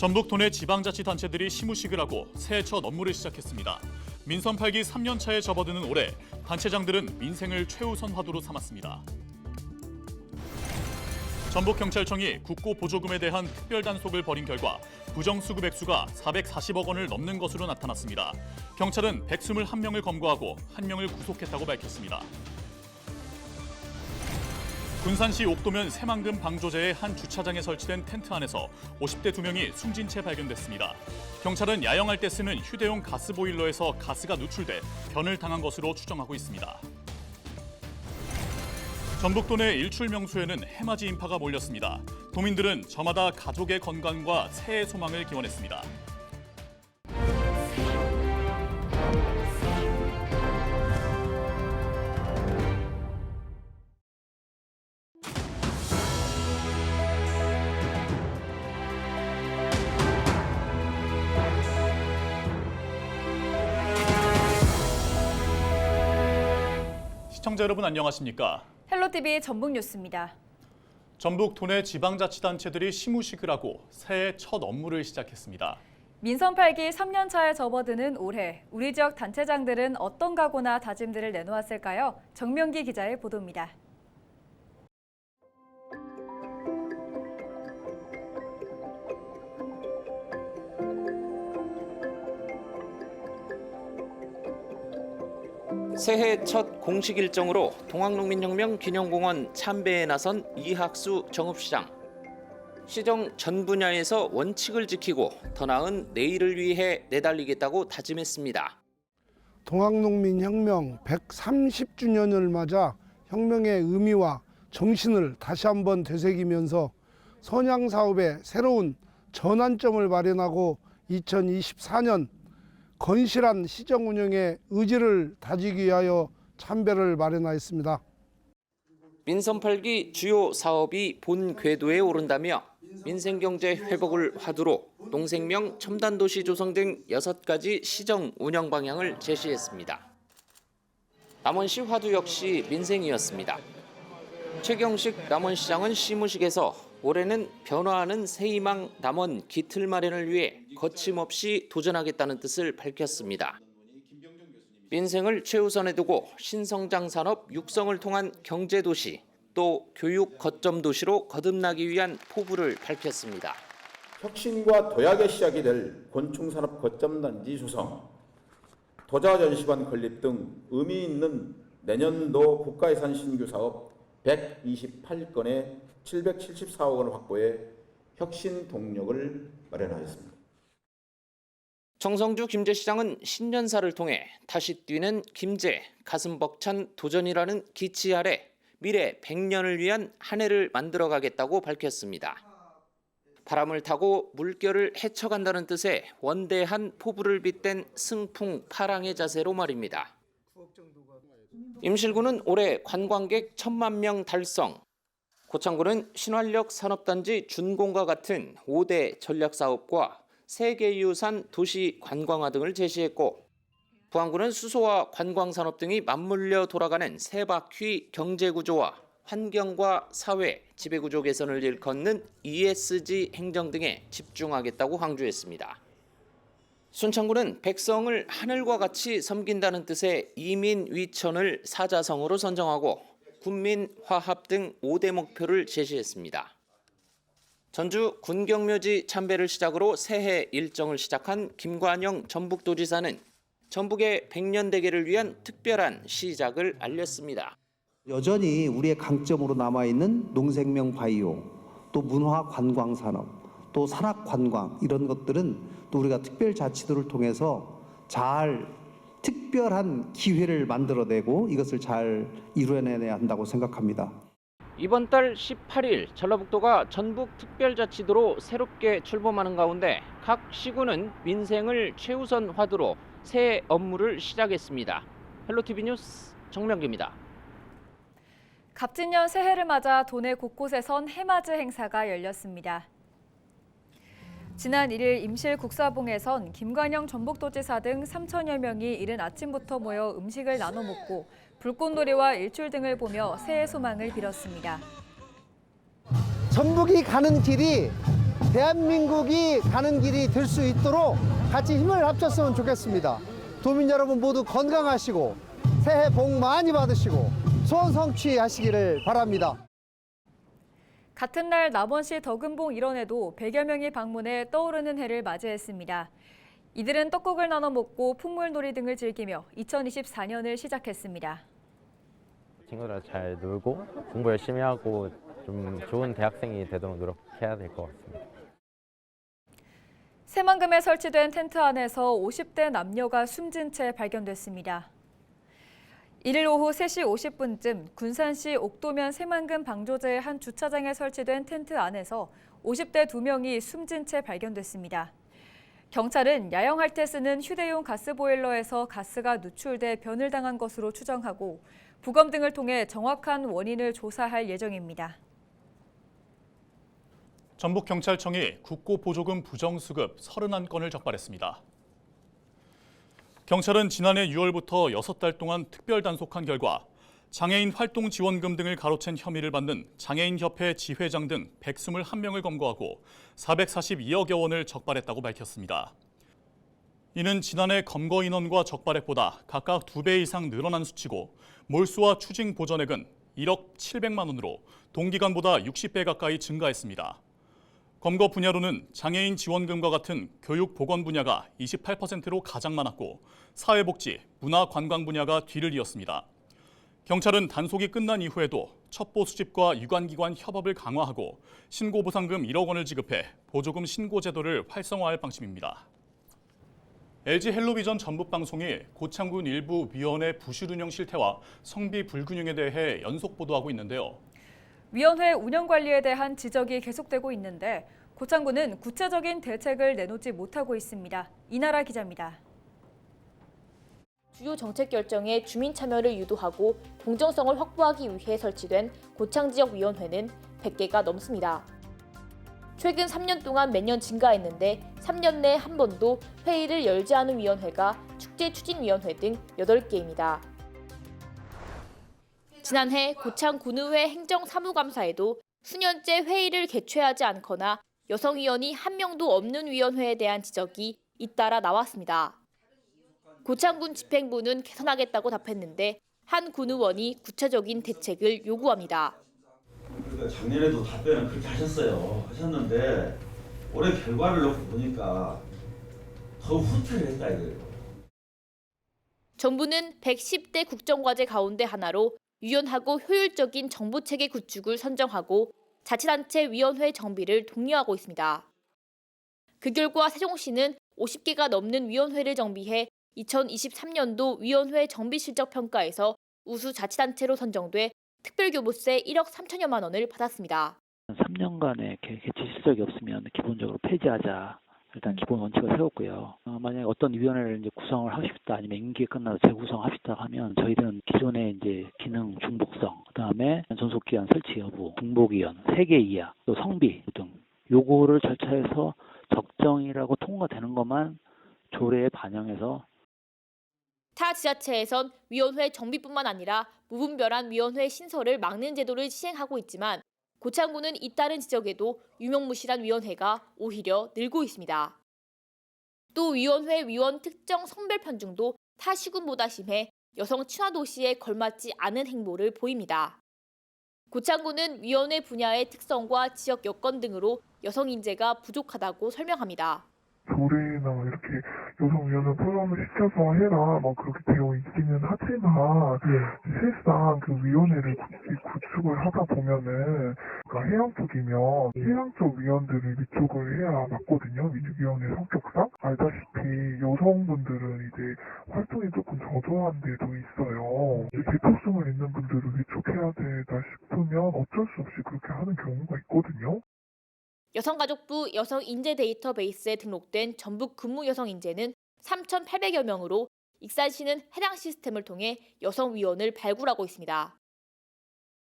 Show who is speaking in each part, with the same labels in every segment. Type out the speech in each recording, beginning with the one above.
Speaker 1: 전북 도내 지방자치단체들이 시무식을 하고 새해 첫 업무를 시작했습니다. 민선 8기 3년 차에 접어드는 올해 단체장들은 민생을 최우선 화두로 삼았습니다. 전북경찰청이 국고 보조금에 대한 특별 단속을 벌인 결과 부정수급 액수가 440억 원을 넘는 것으로 나타났습니다. 경찰은 121명을 검거하고 1명을 구속했다고 밝혔습니다. 군산시 옥도면 새만금 방조제의 한 주차장에 설치된 텐트 안에서 50대 2명이 숨진 채 발견됐습니다. 경찰은 야영할 때 쓰는 휴대용 가스보일러에서 가스가 누출돼 변을 당한 것으로 추정하고 있습니다. 전북도 내 일출 명소에는 해맞이 인파가 몰렸습니다. 도민들은 저마다 가족의 건강과 새해 소망을 기원했습니다. 시청자 여러분 안녕하십니까?
Speaker 2: 헬로티비 전북 뉴스입니다.
Speaker 1: 전북 도내 지방자치단체들이 시무식을 하고 새해 첫 업무를 시작했습니다.
Speaker 2: 민선 8기 3년 차에 접어드는 올해 우리 지역 단체장들은 어떤 각오나 다짐들을 내놓았을까요? 정명기 기자의 보도입니다.
Speaker 3: 새해 첫 공식 일정으로 동학농민혁명 기념공원 참배에 나선 이학수 정읍시장. 시정 전 분야에서 원칙을 지키고 더 나은 내일을 위해 내달리겠다고 다짐했습니다.
Speaker 4: 동학농민혁명 130주년을 맞아 혁명의 의미와 정신을 다시 한번 되새기면서 선양사업의 새로운 전환점을 마련하고 2024년 건실한 시정 운영의 의지를 다지기 위하여 참배를 마련하였습니다.
Speaker 3: 민선 8기 주요 사업이 본 궤도에 오른다며 민생경제 회복을 화두로 농생명 첨단도시 조성 등 6가지 시정 운영 방향을 제시했습니다. 남원시 화두 역시 민생이었습니다. 최경식 남원시장은 시무식에서 올해는 변화하는 새희망 남원 기틀 마련을 위해 거침없이 도전하겠다는 뜻을 밝혔습니다. 민생을 최우선에 두고 신성장 산업 육성을 통한 경제도시 또 교육 거점 도시로 거듭나기 위한 포부를 밝혔습니다.
Speaker 5: 혁신과 도약의 시작이 될 곤충산업 거점단지 조성, 도자전시관 건립 등 의미 있는 내년도 국가예산 신규 사업 128건에 774억 원을 확보해 혁신 동력을 마련하였습니다.
Speaker 3: 정성주 김제시장은 신년사를 통해 다시 뛰는 김제, 가슴 벅찬 도전이라는 기치 아래 미래 100년을 위한 한 해를 만들어가겠다고 밝혔습니다. 바람을 타고 물결을 헤쳐간다는 뜻의 원대한 포부를 빗댄 승풍 파랑의 자세로 말입니다. 임실구는 올해 관광객 1,000만 명 달성, 고창군은 신활력 산업단지 준공과 같은 5대 전략사업과 세계유산 도시 관광화 등을 제시했고, 부안군은 수소와 관광산업 등이 맞물려 돌아가는 세 바퀴 경제구조와 환경과 사회, 지배구조 개선을 일컫는 ESG 행정 등에 집중하겠다고 강조했습니다. 순창군은 백성을 하늘과 같이 섬긴다는 뜻의 이민위천을 사자성어로 선정하고 군민 화합 등 5대 목표를 제시했습니다. 전주 군경묘지 참배를 시작으로 새해 일정을 시작한 김관영 전북도지사는 전북의 100년 대계를 위한 특별한 시작을 알렸습니다.
Speaker 6: 여전히 우리의 강점으로 남아있는 농생명 바이오, 또 문화 관광 산업, 또 산악 관광 이런 것들은 또 우리가 특별자치도를 통해서 잘 특별한 기회를 만들어내고 이것을 잘 이루어내야 한다고 생각합니다.
Speaker 3: 이번 달 18일 전라북도가 전북특별자치도로 새롭게 출범하는 가운데 각 시군은 민생을 최우선 화두로 새 업무를 시작했습니다. 헬로티비 뉴스 정명기입니다.
Speaker 2: 갑진년 새해를 맞아 도내 곳곳에선 해맞이 행사가 열렸습니다. 지난 1일 임실 국사봉에선 김관영 전북도지사 등 3천여 명이 이른 아침부터 모여 음식을 나눠 먹고 불꽃놀이와 일출 등을 보며 새해 소망을 빌었습니다.
Speaker 7: 전북이 가는 길이 대한민국이 가는 길이 될 수 있도록 같이 힘을 합쳤으면 좋겠습니다. 도민 여러분 모두 건강하시고 새해 복 많이 받으시고 소원 성취하시기를 바랍니다.
Speaker 2: 같은 날 남원시 덕은봉 일원에도 100여 명이 방문해 떠오르는 해를 맞이했습니다. 이들은 떡국을 나눠 먹고 풍물놀이 등을 즐기며 2024년을 시작했습니다.
Speaker 8: 친구들과 잘 놀고 공부 열심히 하고 좀 좋은 대학생이 되도록 노력해야 될 것 같습니다.
Speaker 2: 새만금에 설치된 텐트 안에서 50대 남녀가 숨진 채 발견됐습니다. 1일 오후 3시 50분쯤 군산시 옥도면 새만금 방조제의 한 주차장에 설치된 텐트 안에서 50대 2명이 숨진 채 발견됐습니다. 경찰은 야영할 때 쓰는 휴대용 가스보일러에서 가스가 누출돼 변을 당한 것으로 추정하고 부검 등을 통해 정확한 원인을 조사할 예정입니다.
Speaker 1: 전북경찰청이 국고보조금 부정수급 31건을 적발했습니다. 경찰은 지난해 6월부터 6달 동안 특별 단속한 결과 장애인 활동 지원금 등을 가로챈 혐의를 받는 장애인협회 지회장 등 121명을 검거하고 442억여 원을 적발했다고 밝혔습니다. 이는 지난해 검거 인원과 적발액보다 각각 2배 이상 늘어난 수치고 몰수와 추징 보전액은 1억 700만 원으로 동기간보다 60배 가까이 증가했습니다. 검거 분야로는 장애인 지원금과 같은 교육 보건 분야가 28%로 가장 많았고 사회복지, 문화관광 분야가 뒤를 이었습니다. 경찰은 단속이 끝난 이후에도 첩보 수집과 유관기관 협업을 강화하고 신고보상금 1억 원을 지급해 보조금 신고 제도를 활성화할 방침입니다. LG 헬로비전 전북방송이 고창군 일부 위원회 부실 운영 실태와 성비 불균형에 대해 연속 보도하고 있는데요.
Speaker 2: 위원회 운영 관리에 대한 지적이 계속되고 있는데 고창군은 구체적인 대책을 내놓지 못하고 있습니다. 이나라 기자입니다.
Speaker 9: 주요 정책 결정에 주민 참여를 유도하고 공정성을 확보하기 위해 설치된 고창지역위원회는 100개가 넘습니다. 최근 3년 동안 매년 증가했는데 3년 내 한 번도 회의를 열지 않은 위원회가 축제추진위원회 등 8개입니다. 지난해 고창군의회 행정사무감사에도 수년째 회의를 개최하지 않거나 여성위원이 한 명도 없는 위원회에 대한 지적이 잇따라 나왔습니다. 고창군 집행부는 개선하겠다고 답했는데 한 군의원이 구체적인 대책을 요구합니다.
Speaker 10: 그러니까 작년에도 답변을 그렇게 하셨는데 올해 결과를 놓고 보니까 더 후퇴를 했다 이거예요.
Speaker 9: 정부는 110대 국정과제 가운데 하나로 유연하고 효율적인 정보체계 구축을 선정하고 자치단체 위원회 정비를 독려하고 있습니다. 그 결과 세종시는 50개가 넘는 위원회를 정비해 2023년도 위원회 정비 실적 평가에서 우수 자치단체로 선정돼 특별교부세 1억 3천여만 원을 받았습니다.
Speaker 11: 3년간의 개최 실적이 없으면 기본적으로 폐지하자. 일단 기본 원칙을 세웠고요. 만약에 어떤 위원회를 이제 구성을 하고 싶다, 아니면 임기가 끝나서 재구성하고 싶다 하면 저희들은 기존의 이제 기능 중복성, 그다음에 전속기관 설치 여부, 중복위원, 3개 이하, 또 성비 등 요거를 절차해서 적정이라고 통과되는 것만 조례에 반영해서.
Speaker 9: 타 지자체에선 위원회 정비뿐만 아니라 무분별한 위원회 신설을 막는 제도를 시행하고 있지만 고창군은 잇따른 지적에도 유명무실한 위원회가 오히려 늘고 있습니다. 또 위원회 위원 특정 성별 편중도 타 시군보다 심해 여성 친화 도시에 걸맞지 않은 행보를 보입니다. 고창군은 위원회 분야의 특성과 지역 여건 등으로 여성 인재가 부족하다고 설명합니다.
Speaker 12: 조례나 이렇게 여성위원회 포럼을 시켜서 해라 그렇게 되어 있기는 하지만 실상 그 위원회를 구축을 하다 보면은 해양 쪽이면 해양 쪽 위원들을 위촉을 해야 맞거든요. 위원회 성격상 알다시피 여성분들은 이제 활동이 조금 저조한 데도 있어요. 대표성을 있는 분들을 위촉해야 되다 싶으면 어쩔 수 없이 그렇게 하는 경우가 있거든요.
Speaker 9: 여성가족부 여성인재 데이터베이스에 등록된 전북 근무 여성인재는 3,800여 명으로 익산시는 해당 시스템을 통해 여성위원을 발굴하고 있습니다.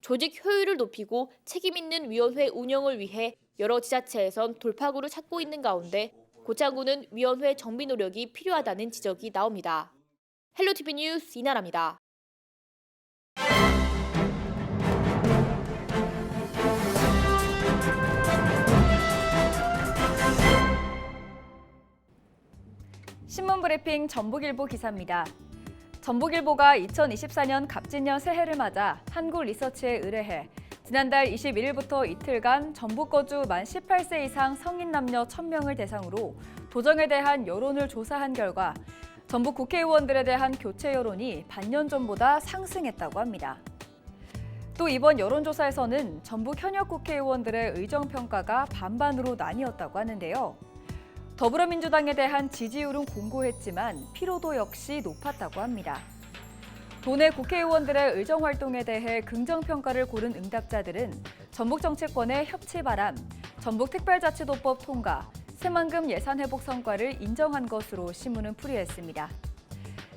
Speaker 9: 조직 효율을 높이고 책임 있는 위원회 운영을 위해 여러 지자체에선 돌파구를 찾고 있는 가운데 고창군은 위원회 정비 노력이 필요하다는 지적이 나옵니다. 헬로티비 뉴스 이나라입니다.
Speaker 2: 신문브리핑 전북일보 기사입니다. 전북일보가 2024년 갑진년 새해를 맞아 한국리서치에 의뢰해 지난달 21일부터 이틀간 전북 거주 만 18세 이상 성인 남녀 1000명을 대상으로 도정에 대한 여론을 조사한 결과 전북 국회의원들에 대한 교체 여론이 반년 전보다 상승했다고 합니다. 또 이번 여론조사에서는 전북 현역 국회의원들의 의정평가가 반반으로 나뉘었다고 하는데요. 더불어민주당에 대한 지지율은 공고했지만 피로도 역시 높았다고 합니다. 도내 국회의원들의 의정활동에 대해 긍정평가를 고른 응답자들은 전북 정치권의 협치 바람, 전북특별자치도법 통과, 새만금 예산회복 성과를 인정한 것으로 신문은 풀이했습니다.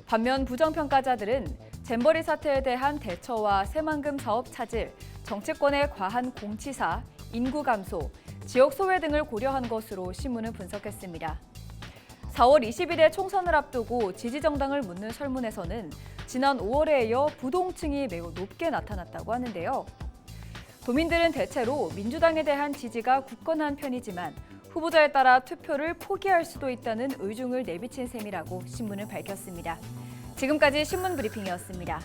Speaker 2: 반면 부정평가자들은 잼버리 사태에 대한 대처와 새만금 사업 차질, 정치권의 과한 공치사, 인구 감소, 지역 소외 등을 고려한 것으로 신문은 분석했습니다. 4월 20일에 총선을 앞두고 지지정당을 묻는 설문에서는 지난 5월에 이어 부동층이 매우 높게 나타났다고 하는데요. 도민들은 대체로 민주당에 대한 지지가 굳건한 편이지만 후보자에 따라 투표를 포기할 수도 있다는 의중을 내비친 셈이라고 신문은 밝혔습니다. 지금까지 신문 브리핑이었습니다.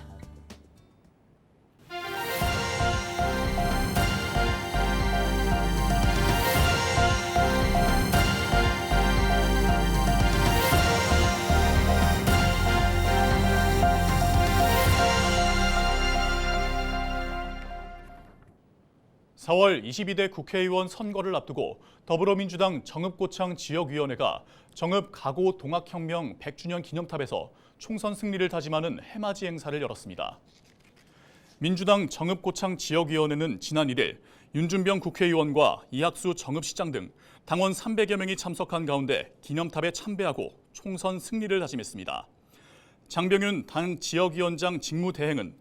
Speaker 1: (4월 22대) 국회의원 선거를 앞두고 더불어민주당 정읍고창 지역위원회가 정읍 가고 동학혁명 100주년 기념탑에서 총선 승리를 다짐하는 해맞이 행사를 열었습니다. 민주당 정읍고창 지역위원회는 지난 1일 윤준병 국회의원과 이학수 정읍시장 등 당원 300여 명이 참석한 가운데 기념탑에 참배하고 총선 승리를 다짐했습니다. 장병윤 당 지역위원장 직무대행은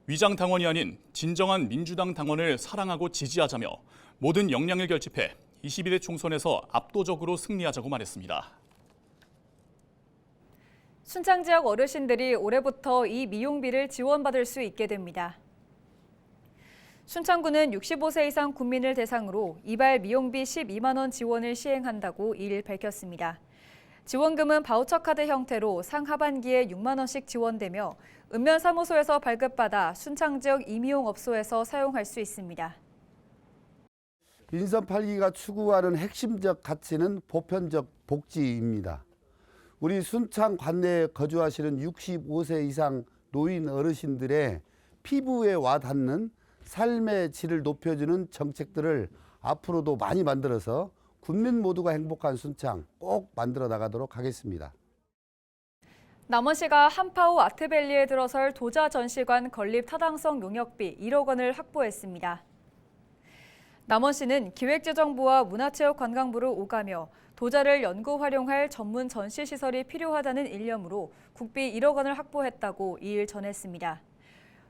Speaker 1: 위장 당원이 아닌 진정한 민주당 당원을 사랑하고 지지하자며 모든 역량을 결집해 22대 총선에서 압도적으로 승리하자고 말했습니다.
Speaker 2: 순창 지역 어르신들이 올해부터 이 미용비를 지원받을 수 있게 됩니다. 순창구는 65세 이상 국민을 대상으로 이발 미용비 12만 원 지원을 시행한다고 2일 밝혔습니다. 지원금은 바우처 카드 형태로 상하반기에 6만 원씩 지원되며 읍면사무소에서 발급받아 순창 지역 이미용업소에서 사용할 수 있습니다.
Speaker 13: 인선 8기가 추구하는 핵심적 가치는 보편적 복지입니다. 우리 순창 관내에 거주하시는 65세 이상 노인 어르신들의 피부에 와닿는 삶의 질을 높여주는 정책들을 앞으로도 많이 만들어서 국민 모두가 행복한 순창 꼭 만들어 나가도록 하겠습니다.
Speaker 2: 남원시가 한파후 아트밸리에 들어설 도자 전시관 건립 타당성 용역비 1억 원을 확보했습니다. 남원시는 기획재정부와 문화체육관광부를 오가며 도자를 연구 활용할 전문 전시시설이 필요하다는 일념으로 국비 1억 원을 확보했다고 2일 전했습니다.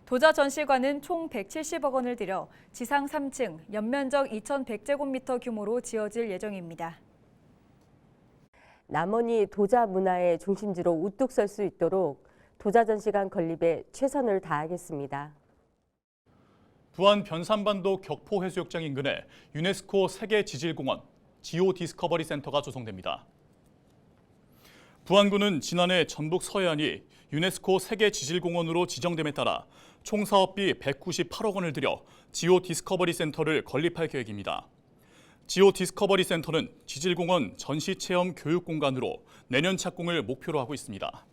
Speaker 2: 도자 전시관은 총 170억 원을 들여 지상 3층, 연면적 2,100제곱미터 규모로 지어질 예정입니다.
Speaker 14: 남원이 도자 문화의 중심지로 우뚝 설 수 있도록 도자 전시관 건립에 최선을 다하겠습니다.
Speaker 1: 부안 변산반도 격포해수욕장 인근에 유네스코 세계지질공원 지오 디스커버리 센터가 조성됩니다. 부안구는 지난해 전북 서해안이 유네스코 세계지질공원으로 지정됨에 따라 총 사업비 198억 원을 들여 지오 디스커버리 센터를 건립할 계획입니다. 지오 디스커버리 센터는 지질공원 전시체험 교육공간으로 내년 착공을 목표로 하고 있습니다.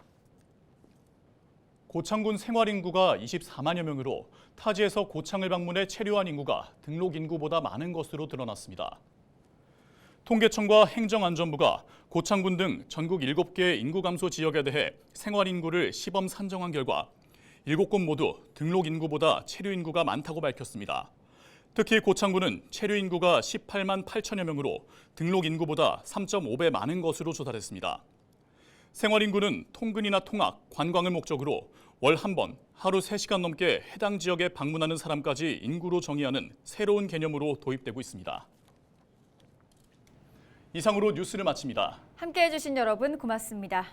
Speaker 1: 고창군 생활인구가 24만여 명으로 타지에서 고창을 방문해 체류한 인구가 등록 인구보다 많은 것으로 드러났습니다. 통계청과 행정안전부가 고창군 등 전국 7개의 인구 감소 지역에 대해 생활인구를 시범 산정한 결과 7곳 모두 등록 인구보다 체류 인구가 많다고 밝혔습니다. 특히 고창군은 체류 인구가 18만 8천여 명으로 등록 인구보다 3.5배 많은 것으로 조사됐습니다. 생활인구는 통근이나 통학, 관광을 목적으로 월 한 번 하루 3시간 넘게 해당 지역에 방문하는 사람까지 인구로 정의하는 새로운 개념으로 도입되고 있습니다. 이상으로 뉴스를 마칩니다.
Speaker 2: 함께해 주신 여러분 고맙습니다.